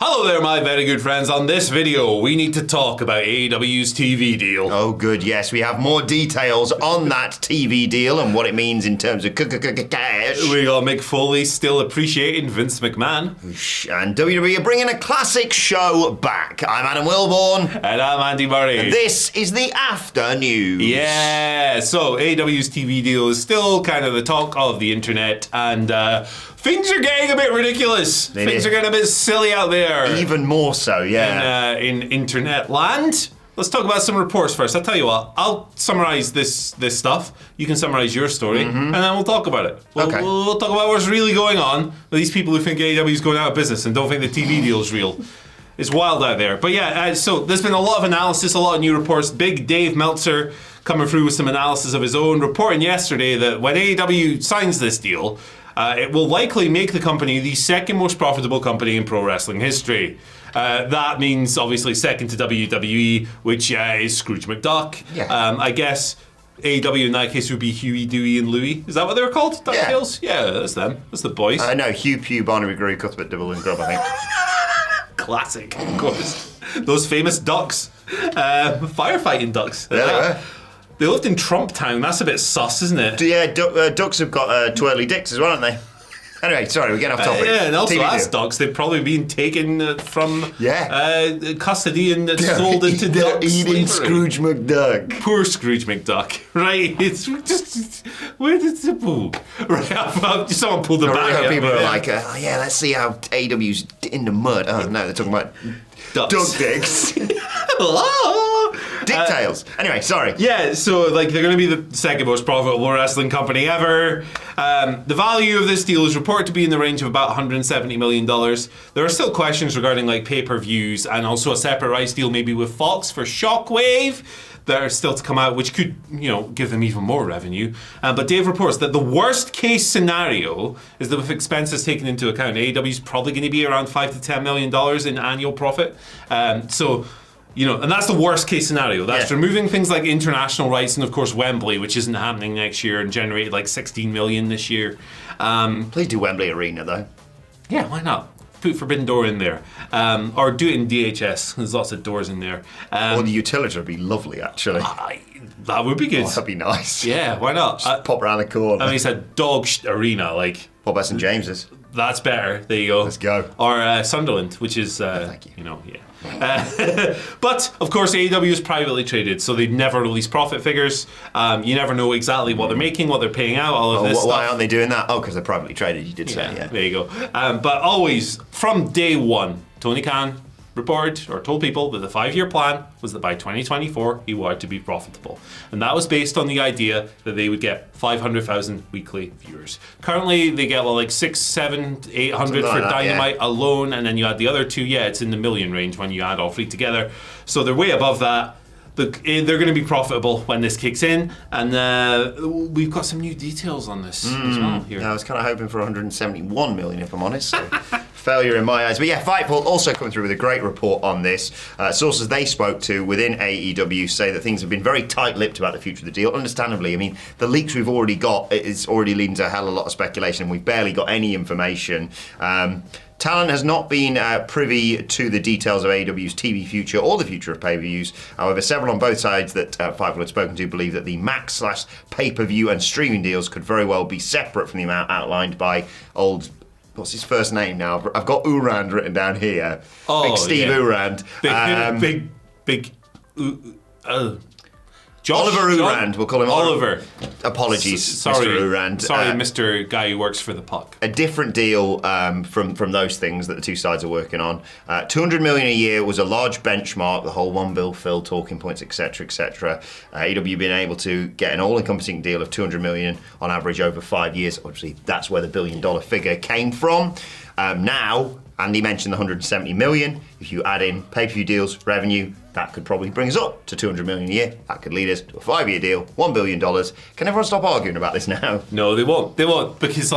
Hello there, my very good friends. On this video, we need to talk about AEW's TV deal. Oh, good, yes. We have more details on that TV deal and what it means in terms of cash. We got Mick Foley still appreciating Vince McMahon. And WWE are bringing a classic show back. I'm Adam Wilborn. And I'm Andy Murray. And this is the Afternews. Yeah, so AEW's TV deal is still kind of the talk of the internet, and things are getting a bit ridiculous. Things are getting a bit silly out there. Even more so, yeah. In internet land. Let's talk about some reports first. I'll tell you what, I'll summarize this stuff. You can summarize your story, and then we'll talk about it. We'll talk about what's really going on with these people who think AEW is going out of business and don't think the TV deal is real. It's wild out there. But yeah, so there's been a lot of analysis, a lot of new reports. Big Dave Meltzer coming through with some analysis of his own, reporting yesterday that when AEW signs this deal, it will likely make the company the second most profitable company in pro wrestling history. That means obviously second to WWE, which is Scrooge McDuck. Yeah. I guess AEW in that case would be Huey, Dewey, and Louie. Is that what they were called? DuckTales? Yeah, that's them. That's the boys. No, Hugh, Pew, Barnaby, Gru, Cuthbert, Dibble, and Grub, I think. Classic, of course. Those famous ducks. Firefighting ducks. Yeah, they were. They lived in Trump Town. That's a bit sus, isn't it? Yeah, ducks have got twirly dicks as well, haven't they? Anyway, sorry, we're getting off topic. Yeah, and also TV as deal. ducks, they've probably been taken from custody and sold into They're duck eating slavery. Scrooge McDuck. Poor Scrooge McDuck, right? It's just where did the boo? Right, someone pulled the bag out. People are like, yeah, let's see how AW's in the mud. Oh no, they're talking about ducks. duck dicks. Dicktails. Anyway, sorry. Yeah, so like they're going to be the second most profitable wrestling company ever. The value of this deal is reported to be in the range of about $170 million. There are still questions regarding like pay-per-views and also a separate rights deal maybe with Fox for Shockwave that are still to come out, which could, give them even more revenue. But Dave reports that the worst case scenario is that with expenses taken into account, AEW is probably going to be around $5 to $10 million in annual profit. And that's the worst case scenario. That's removing things like international rights and, of course, Wembley, which isn't happening next year and generated like $16 million this year. Please do Wembley Arena, though. Yeah, why not? Put Forbidden Door in there. Or do it in DHS. There's lots of doors in there. Or the Utility would be lovely, actually. That would be good. Oh, that'd be nice. Yeah, why not? Just pop around the corner. I mean, it's a dog arena, like. What about St James's? That's better. There you go. Let's go. Or Sunderland, which is, thank you. But, of course, AEW is privately traded, so they never release profit figures. You never know exactly what they're making, what they're paying out, all of this stuff. Why aren't they doing that? Oh, because they're privately traded, you did say, yeah. There you go. But always, from day one, Tony Khan reported or told people that the 5-year plan was that by 2024 he wanted to be profitable, and that was based on the idea that they would get 500,000 weekly viewers. Currently they get 600, 700, 800 for Dynamite alone, and then you add the other two, it's in the million range when you add all three together, so they're way above that. They're going to be profitable when this kicks in, and we've got some new details on this as well here. I was kind of hoping for 171 million, if I'm honest. So. Failure in my eyes. But yeah, Fightful also coming through with a great report on this. Sources they spoke to within AEW say that things have been very tight-lipped about the future of the deal. Understandably, I mean, the leaks we've already got is already leading to a hell of a lot of speculation, and we've barely got any information. Talent has not been privy to the details of AEW's TV future or the future of pay-per-views. However, several on both sides that Fightful had spoken to believe that the Max/pay-per-view and streaming deals could very well be separate from the amount outlined by old... What's his first name now? I've got Urand written down here. Big Steve Urand. Big Oliver Urand, we'll call him Oliver. Apologies, Sorry, Mr. Urand. Sorry, Mr. Guy who works for the Puck. A different deal from those things that the two sides are working on. $200 million a year was a large benchmark, the whole one bill fill, talking points, etc., etc. AEW being able to get an all-encompassing deal of $200 million on average over 5 years. Obviously, that's where the billion-dollar figure came from. Now, Andy mentioned the $170 million. If you add in pay-per-view deals, revenue, that could probably bring us up to $200 million a year. That could lead us to a 5-year deal, $1 billion. Can everyone stop arguing about this now? No, they won't. They won't, because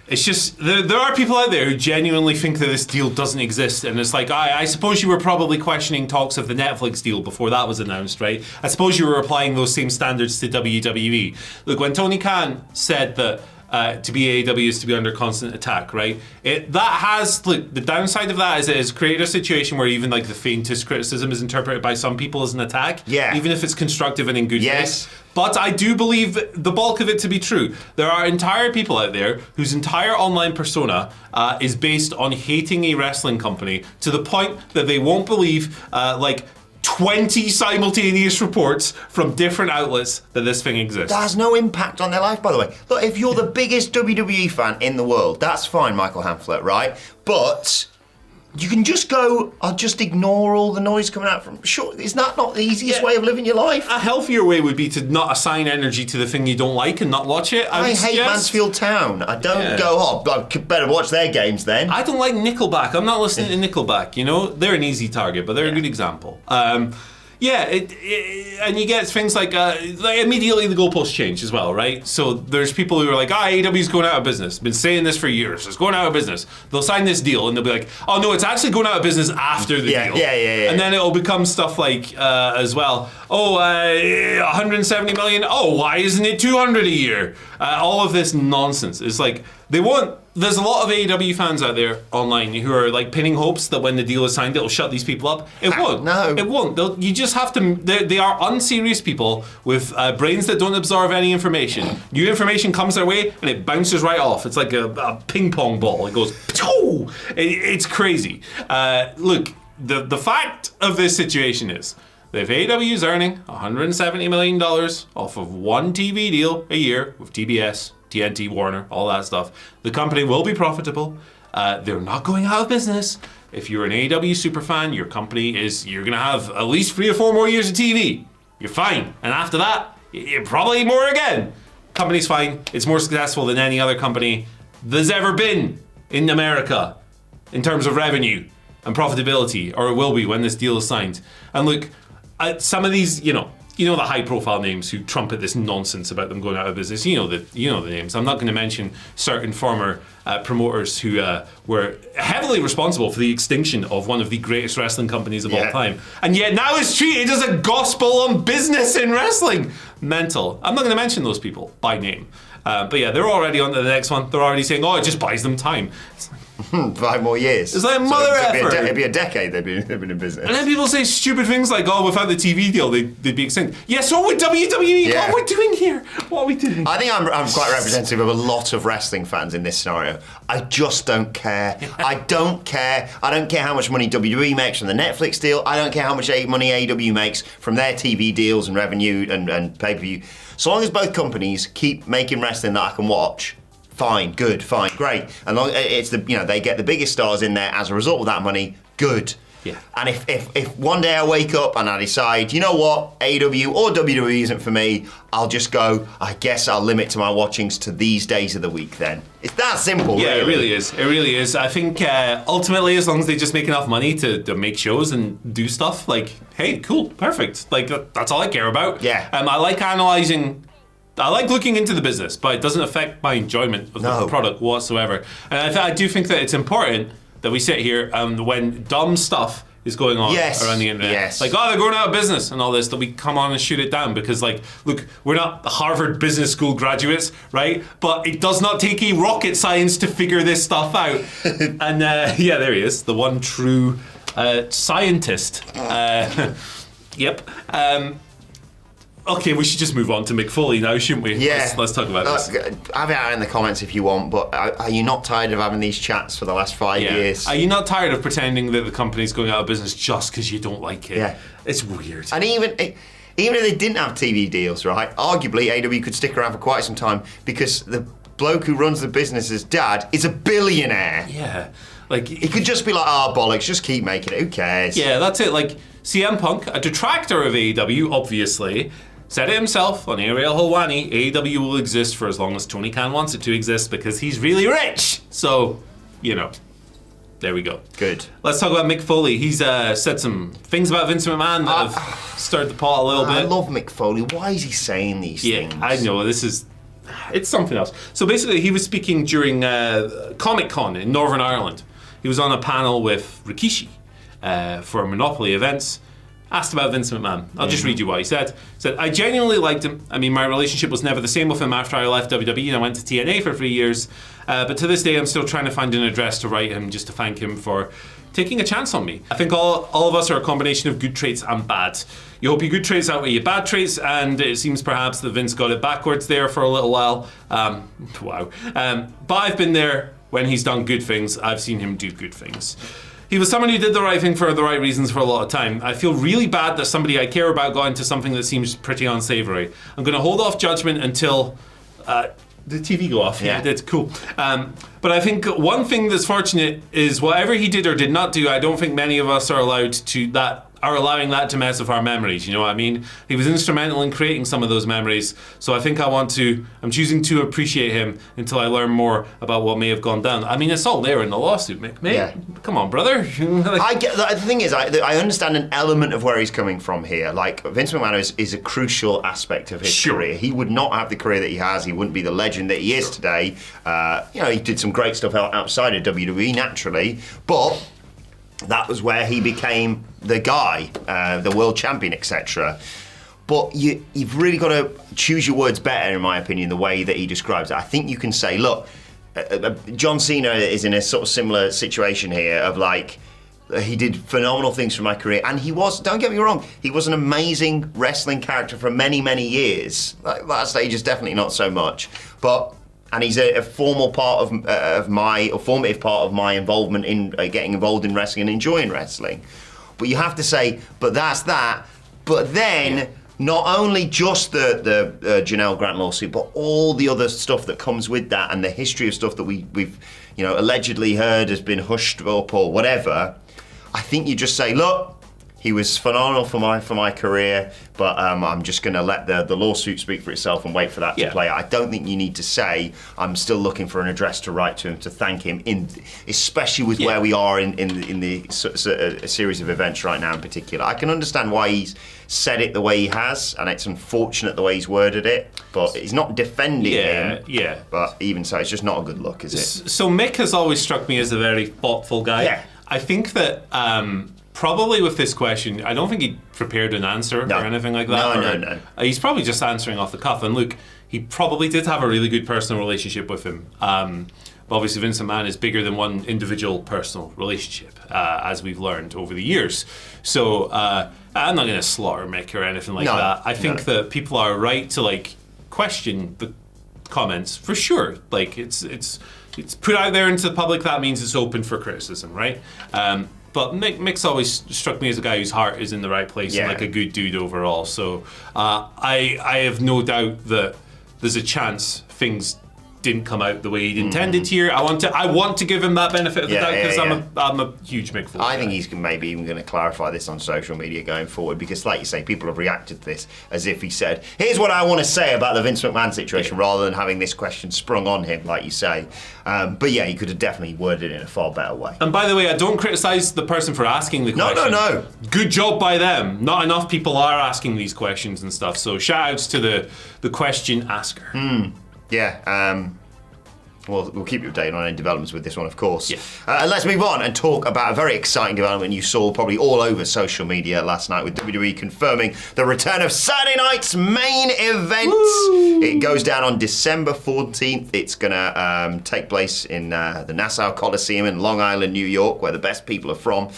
it's just, there are people out there who genuinely think that this deal doesn't exist, and it's like, I suppose you were probably questioning talks of the Netflix deal before that was announced, right? I suppose you were applying those same standards to WWE. Look, when Tony Khan said that to be AEW is to be under constant attack, right? The downside of that is it has created a situation where even like the faintest criticism is interpreted by some people as an attack, even if it's constructive and in good faith. But I do believe the bulk of it to be true. There are entire people out there whose entire online persona is based on hating a wrestling company to the point that they won't believe 20 simultaneous reports from different outlets that this thing exists. That has no impact on their life, by the way. Look, if you're the biggest WWE fan in the world, that's fine, Michael Hamflett, right? But you can just go, I'll just ignore all the noise coming out from... Sure, is that not the easiest way of living your life? A healthier way would be to not assign energy to the thing you don't like and not watch it. I hate Mansfield Town. I don't go, I better watch their games then. I don't like Nickelback. I'm not listening to Nickelback, you know? They're an easy target, but they're a good example. And you get things like immediately the goalposts change as well, right? So there's people who are like, AEW's going out of business. Been saying this for years. It's going out of business. They'll sign this deal and they'll be like, oh no, it's actually going out of business after the deal. Yeah. And then it'll become stuff like, as well, 170 million. Oh, why isn't it 200 a year? All of this nonsense. It's like, there's a lot of AEW fans out there online who are like pinning hopes that when the deal is signed, it'll shut these people up. It won't. No. It won't. You just have to... They are unserious people with brains that don't absorb any information. New information comes their way and it bounces right off. It's like a ping pong ball. It goes... It's crazy. Look, the fact of this situation is that if AEW is earning $170 million off of one TV deal a year with TBS, TNT, Warner, all that stuff, the company will be profitable. They're not going out of business. If you're an AEW superfan, your company you're going to have at least 3 or 4 more years of TV. You're fine. And after that, you're probably more again. Company's fine. It's more successful than any other company there's ever been in America in terms of revenue and profitability, or it will be when this deal is signed. And look, some of these, you know the high-profile names who trumpet this nonsense about them going out of business. You know the names. I'm not going to mention certain former promoters who were heavily responsible for the extinction of one of the greatest wrestling companies of all time, and yet now it's treated as a gospel on business in wrestling. Mental. I'm not going to mention those people by name, but yeah, they're already on to the next one. They're already saying, "Oh, it just buys them time." 5 more years. It's like mother effer. It'd be a decade they've been in business. And then people say stupid things like, "Oh, without the TV deal, they'd be extinct." Yes, so would WWE. Yeah. What are we doing here? What are we doing? I think I'm quite representative of a lot of wrestling fans in this scenario. I just don't care. I don't care. I don't care how much money WWE makes from the Netflix deal. I don't care how much money AEW makes from their TV deals and revenue and pay-per-view. So long as both companies keep making wrestling that I can watch, fine, good, fine, great. And long it's they get the biggest stars in there as a result of that money, good. Yeah. And if one day I wake up and I decide, you know what, AEW or WWE isn't for me, I'll just go, I guess I'll limit to my watchings to these days of the week then. It's that simple, Yeah, really. it really is. It really is. I think ultimately, as long as they just make enough money to make shows and do stuff, like, hey, cool, perfect. Like, that's all I care about. Yeah. I like analysing... I like looking into the business, but it doesn't affect my enjoyment of the product whatsoever. And I do think that it's important that we sit here when dumb stuff is going on around the internet. Yes. Like, they're going out of business and all this, that we come on and shoot it down because, like, look, we're not Harvard Business School graduates, right? But it does not take a rocket science to figure this stuff out. And, there he is, the one true scientist. Yep. Okay, we should just move on to Mick Foley now, shouldn't we? Yeah. Let's talk about this. Have it out in the comments if you want, but are you not tired of having these chats for the last 5 years? Are you not tired of pretending that the company's going out of business just because you don't like it? Yeah. It's weird. And even if they didn't have TV deals, right, arguably AEW could stick around for quite some time because the bloke who runs the business's dad is a billionaire. Yeah. Like, he could just be like, bollocks, just keep making it, who cares? Yeah, that's it. Like, CM Punk, a detractor of AEW, obviously, said it himself on Ariel Helwani, AEW will exist for as long as Tony Khan wants it to exist because he's really rich. So, there we go. Good. Let's talk about Mick Foley. He's said some things about Vince McMahon that have stirred the pot a little bit. I love Mick Foley. Why is he saying these things? I know, it's something else. So basically, he was speaking during Comic-Con in Northern Ireland. He was on a panel with Rikishi for Monopoly Events. asked about Vince McMahon. I'll just read you what he said. He said, I genuinely liked him. I mean, my relationship was never the same with him after I left WWE and I went to TNA for 3 years. But to this day, I'm still trying to find an address to write him just to thank him for taking a chance on me. I think all of us are a combination of good traits and bad. You hope your good traits outweigh your bad traits, and it seems perhaps that Vince got it backwards there for a little while. Wow. But I've been there when he's done good things. I've seen him do good things. He was someone who did the right thing for the right reasons for a lot of time. I feel really bad that somebody I care about got into something that seems pretty unsavory. I'm going to hold off judgment until... the TV go off. Yeah, that's cool. But I think one thing that's fortunate is whatever he did or did not do, I don't think many of us are allowing that to mess with our memories. You know what I mean? He was instrumental in creating some of those memories. So I think I'm choosing to appreciate him until I learn more about what may have gone down. I mean, it's all there in the lawsuit, Mick. Come on, brother. I get the thing is, I understand an element of where he's coming from here. Like, Vince McMahon is a crucial aspect of his career. He would not have the career that he has. He wouldn't be the legend that he is today. He did some great stuff outside of WWE naturally, but that was where he became the guy, the world champion, etc. But you've really got to choose your words better, in my opinion, the way that he describes it. I think you can say, look, John Cena is in a sort of similar situation here of like, he did phenomenal things for my career, and he was, don't get me wrong, he was an amazing wrestling character for many, many years. Like, that stage is definitely not so much, and he's a formative part of my involvement in getting involved in wrestling and enjoying wrestling. But you have to say, but that's that. But then, not only just the Janelle Grant lawsuit, but all the other stuff that comes with that, and the history of stuff that we've allegedly heard has been hushed up or whatever. I think you just say, look, he was phenomenal for my career, but I'm just going to let the lawsuit speak for itself and wait for that to play out. I don't think you need to say, I'm still looking for an address to write to him to thank him, especially with where we are in the a series of events right now in particular. I can understand why he's said it the way he has, and it's unfortunate the way he's worded it, but he's not defending him. Yeah. But even so, it's just not a good look, is it? So Mick has always struck me as a very thoughtful guy. Yeah. I think that... probably with this question, I don't think he prepared an answer or anything like that. No. He's probably just answering off the cuff. And look, he probably did have a really good personal relationship with him. But obviously Vince McMahon is bigger than one individual personal relationship, as we've learned over the years. So I'm not going to slaughter Mick or anything like that. I think that people are right to question the comments for sure. It's put out there into the public. That means it's open for criticism, right? But Mick's always struck me as a guy whose heart is in the right place and a good dude overall. So I have no doubt that there's a chance things didn't come out the way he'd intended here. I want to give him that benefit of the doubt because I'm a huge Mick fan. I think he's maybe even going to clarify this on social media going forward because, like you say, people have reacted to this as if he said, here's what I want to say about the Vince McMahon situation rather than having this question sprung on him, like you say. But yeah, he could have definitely worded it in a far better way. And by the way, I don't criticise the person for asking the question. No. Good job by them. Not enough people are asking these questions and stuff. So shout outs to the question asker. Well, we'll keep you updated on any developments with this one, of course. And let's move on and talk about a very exciting development you saw probably all over social media last night with WWE confirming the return of Saturday night's main event. Woo! It goes down on December 14th. It's going to take place in the Nassau Coliseum in Long Island, New York, where the best people are from.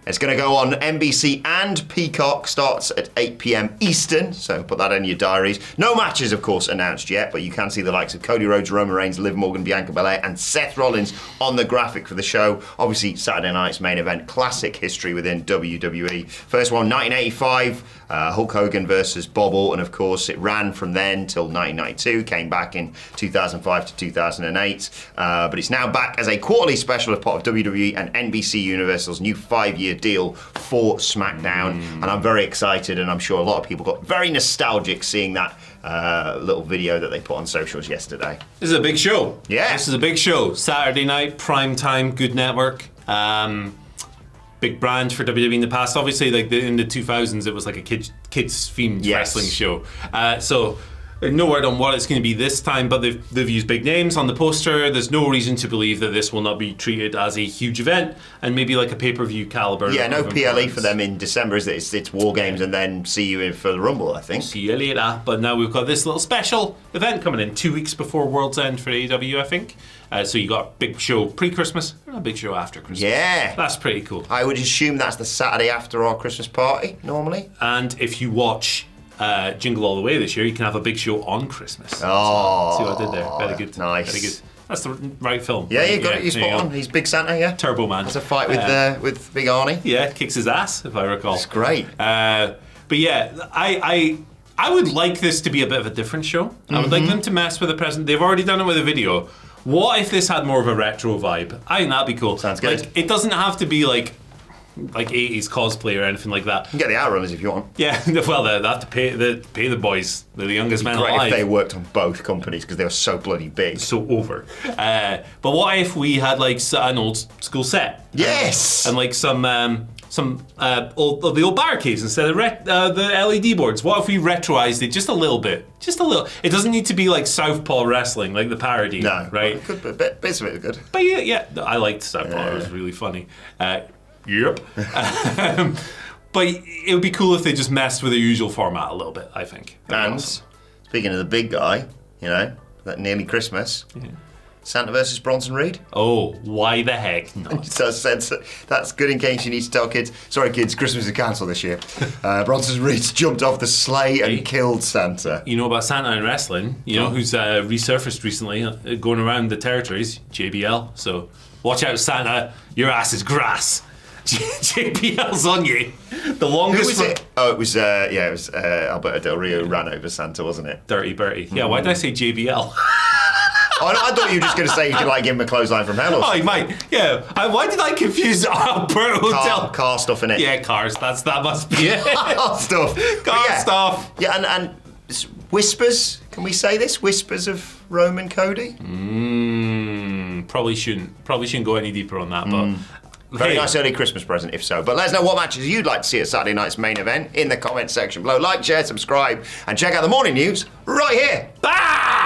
It's going to go on NBC and Peacock, starts at 8 p.m. Eastern, so put that in your diaries. No matches, of course, announced yet, but you can see the likes of Cody Rhodes, Roman Reigns, Liv Morgan, Bianca Belair, and Seth Rollins on the graphic for the show. Obviously, Saturday night's main event, classic history within WWE. First one, 1985, Hulk Hogan versus Bob Orton, of course. It ran from then till 1992, came back in 2005 to 2008, but it's now back as a quarterly special as part of WWE and NBC Universal's new 5-year deal for SmackDown, and I'm very excited, and I'm sure a lot of people got very nostalgic seeing that little video that they put on socials yesterday. This is a big show. Yeah. This is a big show. Saturday night, prime time, Good Network. Big brand for WWE in the past. Obviously, in the 2000s, it was like a kids-themed wrestling show. So No word on what it's going to be this time, but they've used big names on the poster. There's no reason to believe that this will not be treated as a huge event and maybe like a pay-per-view caliber. Yeah, no PLE for them in December, is it? It's War Games and then see you in for the Rumble, I think. See you later. But now we've got this little special event coming in 2 weeks before World's End for AEW, I think. So you got a big show pre-Christmas and a big show after Christmas. Yeah. That's pretty cool. I would assume that's the Saturday after our Christmas party, normally. And if you watch Jingle All the Way this year, you can have a big show on Christmas. Oh, see what I did there? Very good. Nice. Very good. That's the right film. Yeah, right? you got it. You spot on. He's Big Santa, yeah. Turbo Man. Has a fight with Big Arnie. Yeah, kicks his ass, if I recall. It's great. But yeah, I would like this to be a bit of a different show. I would like them to mess with the present. They've already done it with a video. What if this had more of a retro vibe? I think that'd be cool. Sounds good. Like, it doesn't have to be like 80s cosplay or anything like that. You can get the Outrunners if you want. Yeah, well, they have to pay the boys. They're the youngest men Great alive. if they worked on both companies because they were so bloody big. So over. But what if we had like an old school set? Yes! And like some old barricades instead of the LED boards. What if we retroized it just a little bit? Just a little. It doesn't need to be like Southpaw Wrestling, like the parody. No, right? It could be, bits of it are good. But yeah, I liked Southpaw. It was really funny. Yep. But it would be cool if they just messed with the usual format a little bit, I think. And speaking of the big guy, that nearly Christmas, Santa versus Bronson Reed. Oh, why the heck not? So that's good in case you need to tell kids. Sorry, kids, Christmas is cancelled this year. Bronson Reed's jumped off the sleigh and killed Santa. You know about Santa in wrestling? You know who's resurfaced recently, going around the territories? JBL. So watch out, Santa. Your ass is grass. JBL's on you. The longest. Who was it? Oh, it was Alberto Del Rio ran over Santa, wasn't it? Dirty Bertie. Yeah, why did I say JBL? Oh, no, I thought you were just going to say you could like give him a clothesline from hell or something. Oh, he might. Yeah. Why did I confuse Alberto Del? Car stuff in it. Yeah, cars. That must be it. Car stuff. Car stuff. Yeah, and whispers. Can we say this? Whispers of Roman Cody. Probably shouldn't go any deeper on that, but. Very nice early Christmas present, if so. But let us know what matches you'd like to see at Saturday night's main event in the comments section below. Like, share, subscribe, and check out the morning news right here. Ah!